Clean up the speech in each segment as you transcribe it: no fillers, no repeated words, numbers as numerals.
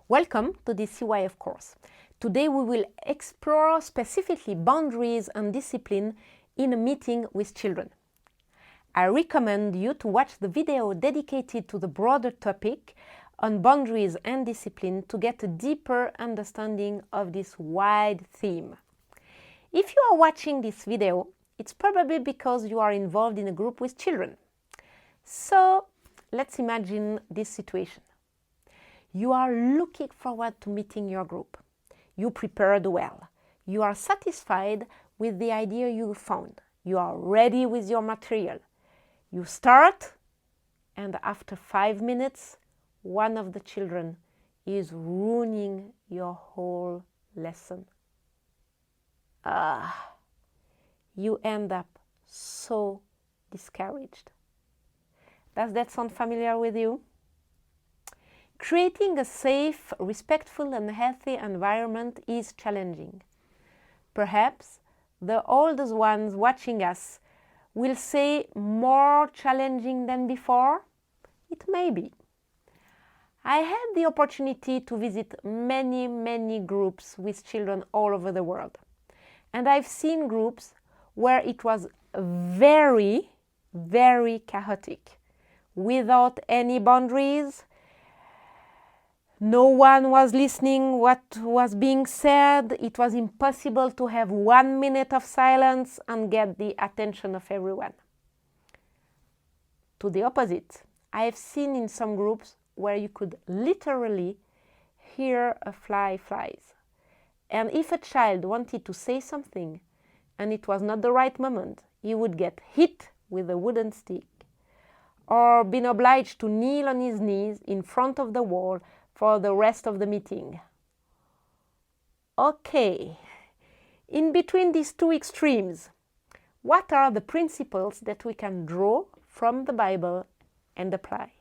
Welcome to the CYF course. Today we will explore specifically boundaries and discipline in a meeting with children. I recommend you to watch the video dedicated to the broader topic on boundaries and discipline to get a deeper understanding of this wide theme. If you are watching this video, it's probably because you are involved in a group with children. So let's imagine this situation. You are looking forward to meeting your group. You prepared well. You are satisfied with the idea you found. You are ready with your material. You start, and after 5 minutes, one of the children is ruining your whole lesson. You end up so discouraged. Does that sound familiar with you? Creating a safe, respectful and healthy environment is challenging. Perhaps the oldest ones watching us will say more challenging than before. It may be. I had the opportunity to visit many groups with children all over the world. And I've seen groups where it was very chaotic, without any boundaries. No one was listening what was being said. It was impossible to have 1 minute of silence and get the attention of everyone. To the opposite, I have seen in some groups where you could literally hear a fly flies. And if a child wanted to say something and it was not the right moment, he would get hit with a wooden stick or been obliged to kneel on his knees in front of the wall for the rest of the meeting. Okay, in between these two extremes, what are the principles that we can draw from the Bible and apply?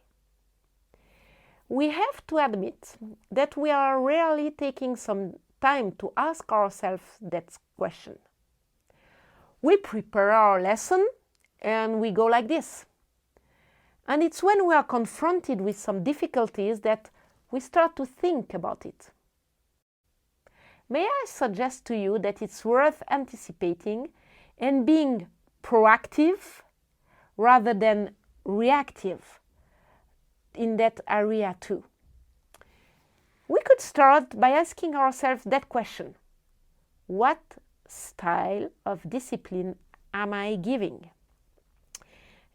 We have to admit that we are rarely taking some time to ask ourselves that question. We prepare our lesson and we go like this. And it's when we are confronted with some difficulties that we start to think about it. May I suggest to you that it's worth anticipating and being proactive rather than reactive in that area too. We could start by asking ourselves that question. What style of discipline am I giving?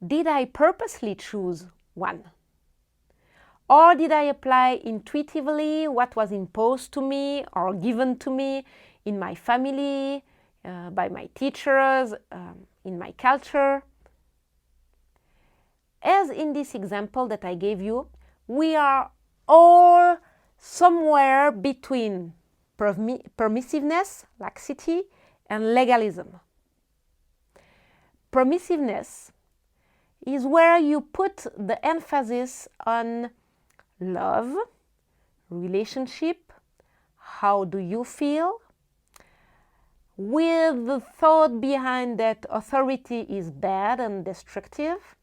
Did I purposely choose one? Or did I apply intuitively what was imposed to me or given to me in my family, by my teachers, in my culture? As in this example that I gave you, we are all somewhere between permissiveness, laxity, and legalism. Permissiveness is where you put the emphasis on love, relationship, how do you feel, with the thought behind that authority is bad and destructive,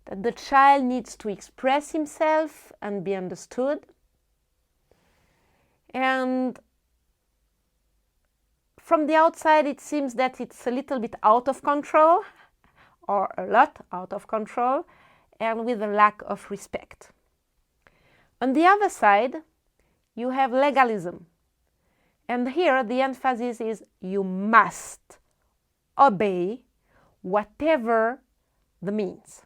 that the child needs to express himself and be understood. And from the outside it seems that it's a little bit out of control, or a lot out of control, and with a lack of respect. On the other side, you have legalism. And here the emphasis is you must obey whatever the means.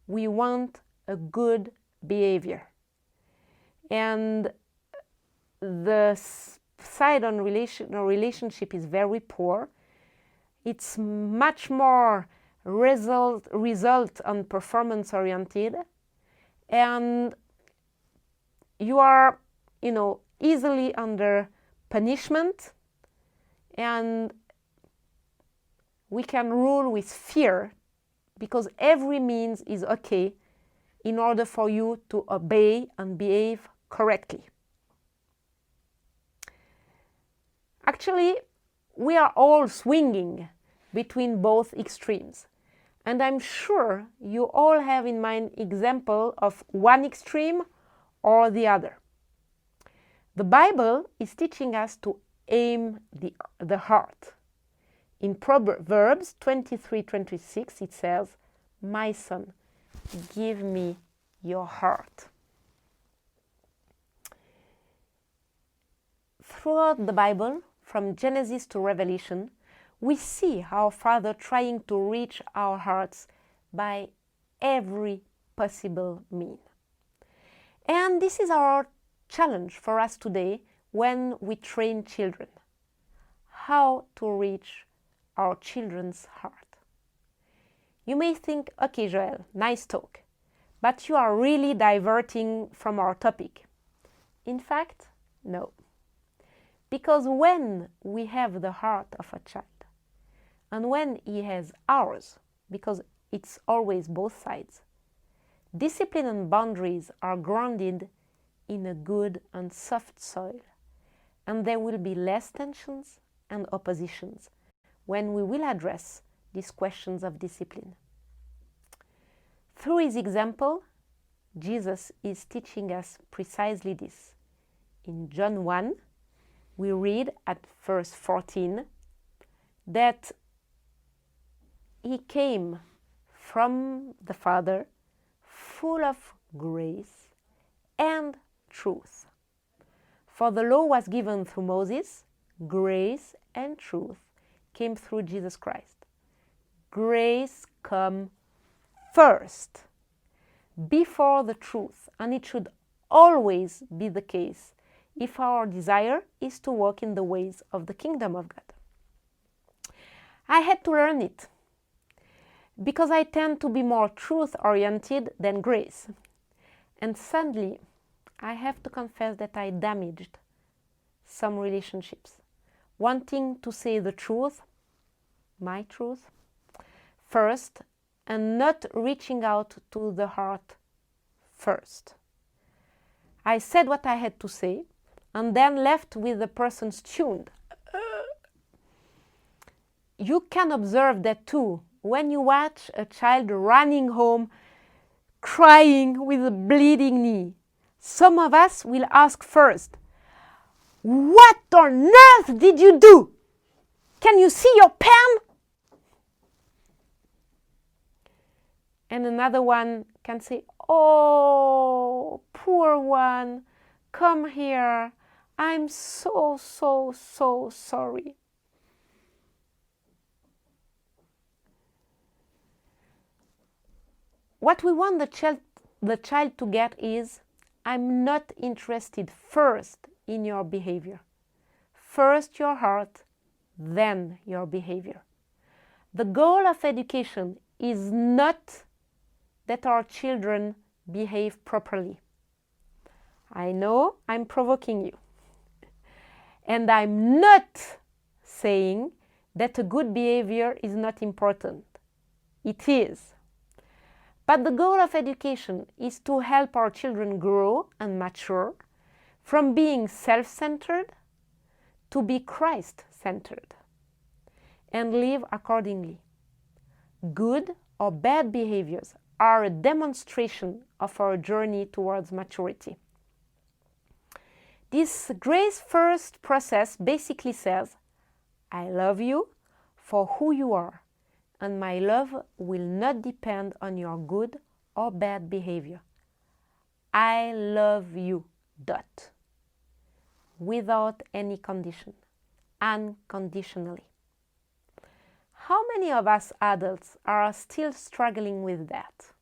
We want a good behavior. And the side on relationship is very poor. It's much more result and performance oriented, and you are easily under punishment, and we can rule with fear because every means is okay in order for you to obey and behave correctly. Actually, we are all swinging between both extremes. And I'm sure you all have in mind example of one extreme or the other. The Bible is teaching us to aim the heart. In Proverbs 23:26 it says, "My son, give me your heart." Throughout the Bible, from Genesis to Revelation, we see our Father trying to reach our hearts by every possible means. And this is our challenge for us today when we train children. How to reach our children's heart. You may think, okay, Joël, nice talk, but you are really diverting from our topic. In fact, no. Because when we have the heart of a child, and when he has ours, because it's always both sides, discipline and boundaries are grounded in a good and soft soil, and there will be less tensions and oppositions when we will address these questions of discipline. Through his example, Jesus is teaching us precisely this. In John 1, we read at verse 14 that he came from the Father full of grace and truth. For the law was given through Moses, grace and truth came through Jesus Christ. Grace comes first, before the truth, and it should always be the case if our desire is to walk in the ways of the kingdom of God. I had to learn it because I tend to be more truth-oriented than grace. And sadly, I have to confess that I damaged some relationships, wanting to say the truth, my truth, first, and not reaching out to the heart first. I said what I had to say, and then left with the person tuned. You can observe that too when you watch a child running home, crying with a bleeding knee. Some of us will ask first, "What on earth did you do? Can you see your pen?" And another one can say, "Oh, poor one, come here. I'm so sorry." What we want the child to get is, I'm not interested first in your behavior. First your heart, then your behavior. The goal of education is not that our children behave properly. I know I'm provoking you. And I'm not saying that a good behavior is not important. It is. But the goal of education is to help our children grow and mature from being self-centered to be Christ-centered and live accordingly. Good or bad behaviors are a demonstration of our journey towards maturity. This grace-first process basically says, I love you for who you are, and my love will not depend on your good or bad behavior. I love you, dot. Without any condition, unconditionally. How many of us adults are still struggling with that?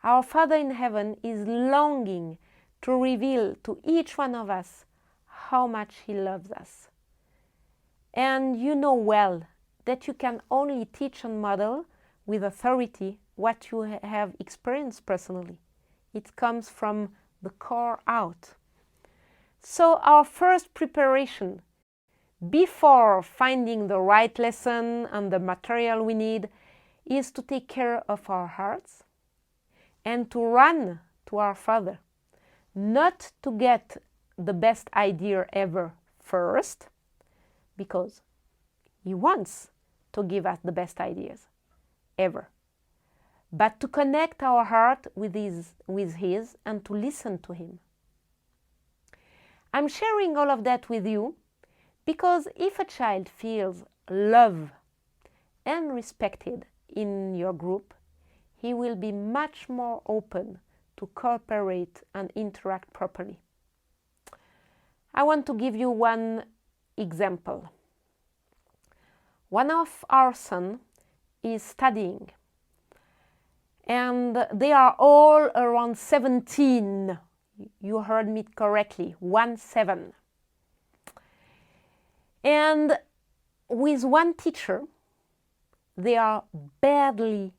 Our Father in heaven is longing to reveal to each one of us how much He loves us. And you know well that you can only teach and model with authority what you have experienced personally. It comes from the core out. So our first preparation before finding the right lesson and the material we need is to take care of our hearts and to run to our Father. Not to get the best idea ever first, because He wants to give us the best ideas ever, but to connect our heart with His and to listen to Him. I'm sharing all of that with you because if a child feels loved and respected in your group, he will be much more open to cooperate and interact properly. I want to give you one example. One of our sons is studying, and they are all around 17. You heard me correctly, 17. And with one teacher, they are badly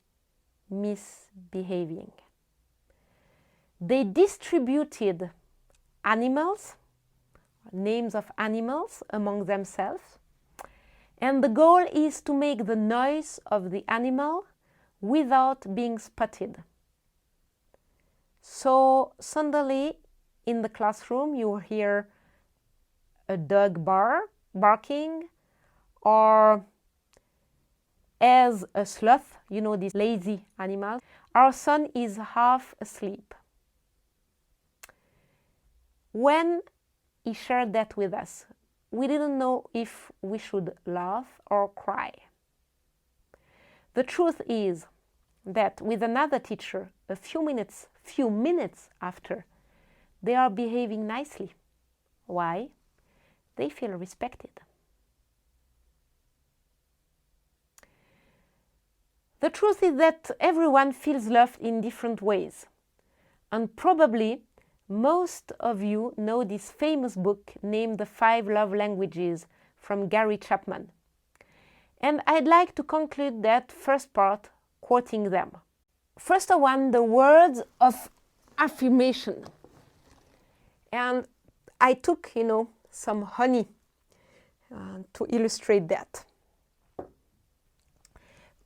misbehaving. They distributed animals, names of animals among themselves, and the goal is to make the noise of the animal without being spotted. So suddenly in the classroom you hear a dog barking, or as a sloth, you know, this lazy animal. Our son is half asleep. When he shared that with us, we didn't know if we should laugh or cry. The truth is that with another teacher, a few minutes after, they are behaving nicely. Why? They feel respected. The truth is that everyone feels loved in different ways. And probably most of you know this famous book named The 5 Love Languages from Gary Chapman. And I'd like to conclude that first part quoting them. First one, the words of affirmation. And I took, some honey to illustrate that.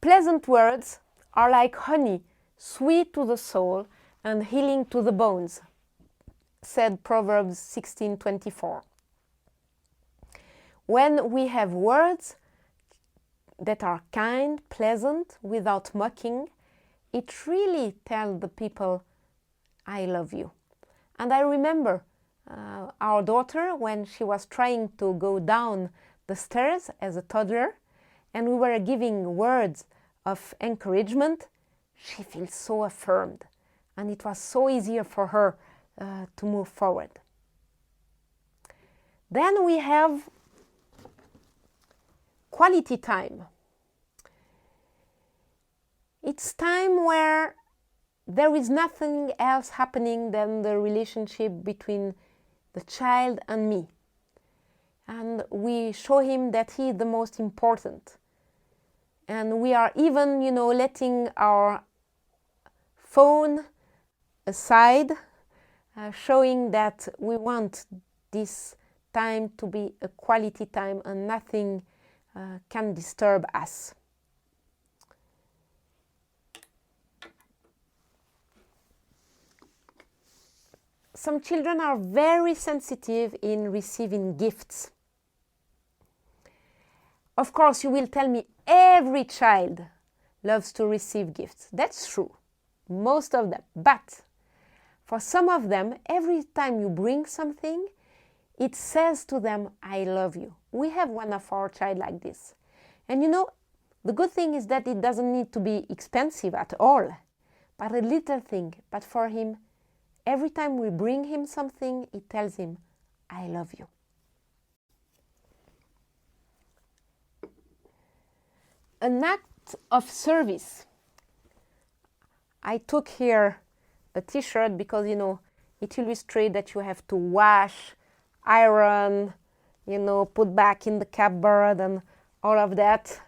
Pleasant words are like honey, sweet to the soul and healing to the bones, said Proverbs 16:24. When we have words that are kind, pleasant, without mocking, it really tells the people, I love you. And I remember our daughter when she was trying to go down the stairs as a toddler, and we were giving words of encouragement, she feels so affirmed, and it was so easier for her to move forward. Then we have quality time. It's time where there is nothing else happening than the relationship between the child and me. And we show him that he is the most important. And we are even, letting our phone aside, showing that we want this time to be a quality time and nothing can disturb us. Some children are very sensitive in receiving gifts. Of course, you will tell me every child loves to receive gifts. That's true, most of them. But for some of them, every time you bring something, it says to them, I love you. We have one of our child like this. And the good thing is that it doesn't need to be expensive at all, but a little thing. But for him, every time we bring him something, it tells him, I love you. An act of service. I took here a t-shirt because, it illustrates that you have to wash, iron, put back in the cupboard and all of that.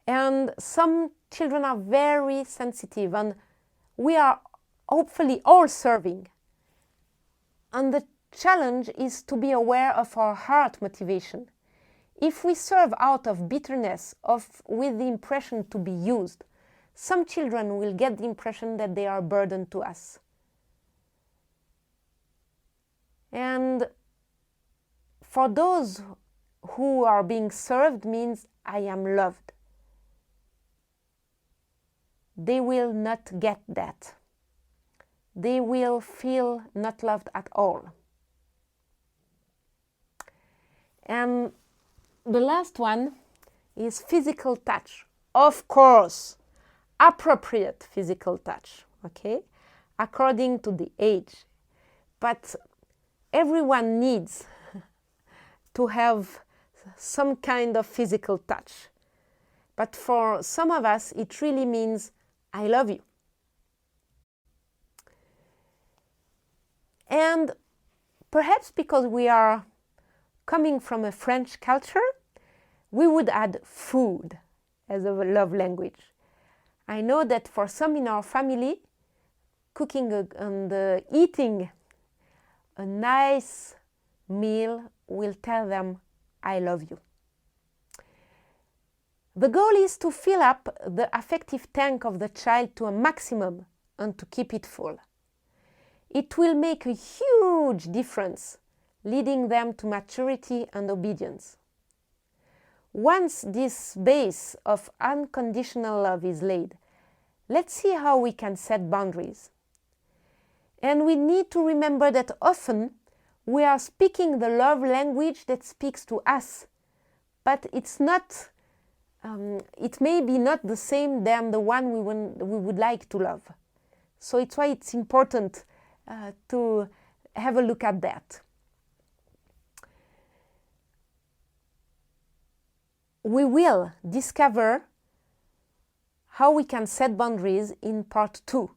And some children are very sensitive, and we are hopefully all serving. And the challenge is to be aware of our heart motivation. If we serve out of bitterness, with the impression to be used, some children will get the impression that they are a burden to us. And for those who are being served means I am loved. They will not get that. They will feel not loved at all. And the last one is physical touch. Of course, appropriate physical touch, okay, according to the age. But everyone needs to have some kind of physical touch. But for some of us, it really means, I love you. And perhaps because we are coming from a French culture, we would add food as a love language. I know that for some in our family, cooking and eating a nice meal will tell them, I love you. The goal is to fill up the affective tank of the child to a maximum and to keep it full. It will make a huge difference, leading them to maturity and obedience. Once this base of unconditional love is laid, let's see how we can set boundaries. And we need to remember that often we are speaking the love language that speaks to us, but it's not, it may be not the same than the one we would like to love. So it's why it's important to have a look at that. We will discover how we can set boundaries in part 2.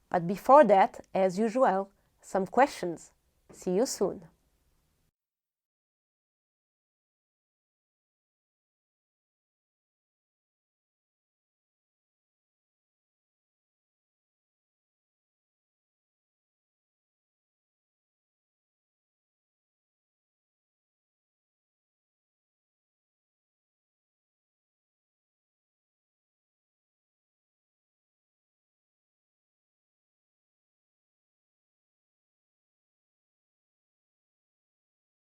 But before that, as usual, some questions. See you soon.